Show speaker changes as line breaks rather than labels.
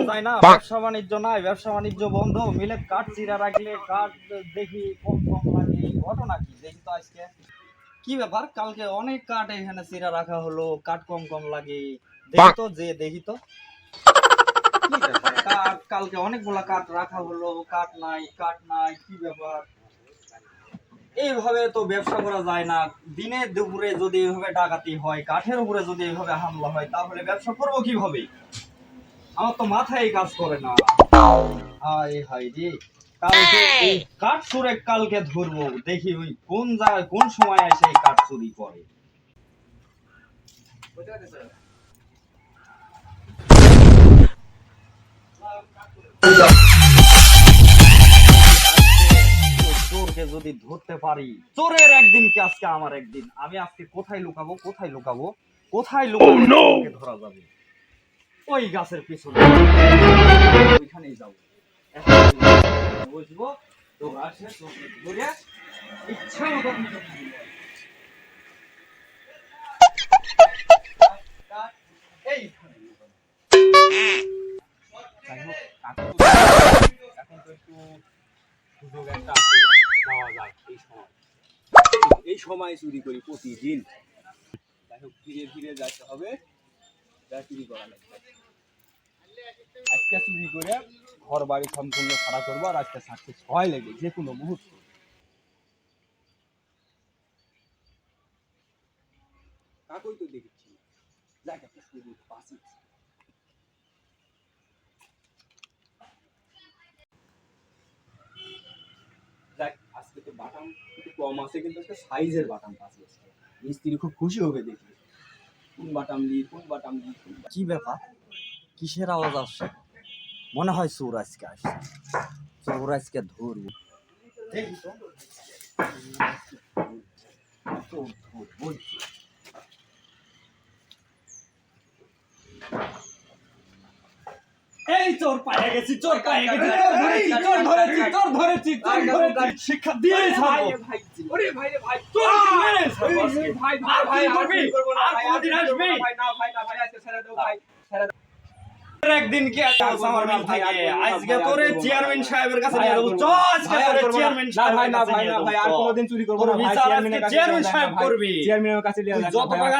যায় না, ব্যবসা বাণিজ্য নাই, ব্যবসা বাণিজ্য বন্ধ, মিলে কাঠ চিরা রাখলে কাঠ দেখি কম কম লাগে। ঘটনা কি দেখি তো আজকে কি ব্যাপার? কালকে অনেক কাঠ এখানে চিরা রাখা হলো, কাঠ কম কম লাগে। দেখি তো কি ব্যাপার? কালকে অনেকগুলা কাঠ রাখা হলো, কাঠ নাই, কি ব্যাপার? এইভাবে তো ব্যবসা করা যায় না। দিনে দুপুরে যদি এইভাবে ডাকাতি হয়, কাঠের উপরে যদি এইভাবে হামলা হয়, তাহলে ব্যবসা করবো কিভাবে? আমার তো মাথায় কাজ করে না। হায় হায় রে, কালকে এই কাঠ চোরে কালকে ধরবো, দেখি ওই কোন জায়গায় কোন সময় এসে এই কাঠ চুরি করে। চোরকে যদি ধরতে পারি, চোরের একদিন কি আজকে আমার একদিন। আমি আজকে কোথায় লুকাবো চোরকে ধরা যাবে? ওই গাছের পিছনে, ওইখানেই যাবো। বসবো, চোর আসে, চোরকে ধরে ইচ্ছা মতো এইখানে। যাই হোক, এখন তো একটু সুযোগ একটা আছে, যাওয়া যাক এই সময় চুরি করি প্রতিদিন। যাই হোক, ফিরে ফিরে যাইতে হবে, যা চুরি করা লাগবে। আজকে চুরি করে ঘর বাড়ি সম্পূর্ণ খারাপ করবো, আর আজকে সাকসেস হয় লেগে যে কোনো মুহূর্তে। কাকুই তো দেখেছি, যাক একটা সুযোগ পাচ্ছি। যাক, আজকে তো বাটাম একটু কম আছে, কিন্তু একটা সাইজের বাটাম পাচ্ছি। মিস্ত্রি খুব খুশি হবে দেখি কোন বাটাম দিই। কি ব্যাপার? কিসের আওয়াজ আসছে? মনে হয় চোর আজকে আসছে, চোর আজকে ধরবো। দেখি তো, চোর ধরবো। এই চোর পায়ে গেছি, চোর ধরেছি, শিক্ষা দিয়ে ছাড়বো। ওরে ভাই রে ভাই, চোর মেরে ছাড়বো আজকে। ভাই করবো না ভাই, আজকে আসবি না ভাই, আজকে ছেড়ে দাও ভাই, ছেড়ে দাও। একদিন কি আমার মিল থাকে, আজকে তোরে চেয়ারম্যান সাহেবের কাছে নিয়ে যাবো। চল আজকে তোরে চেয়ারম্যান সাহেব, না ভাই আর কোনোদিন চুরি করব না ভাই। চেয়ারম্যান সাহেব করবি, চেয়ারম্যানের কাছে নিয়ে যাবো। যত টাকা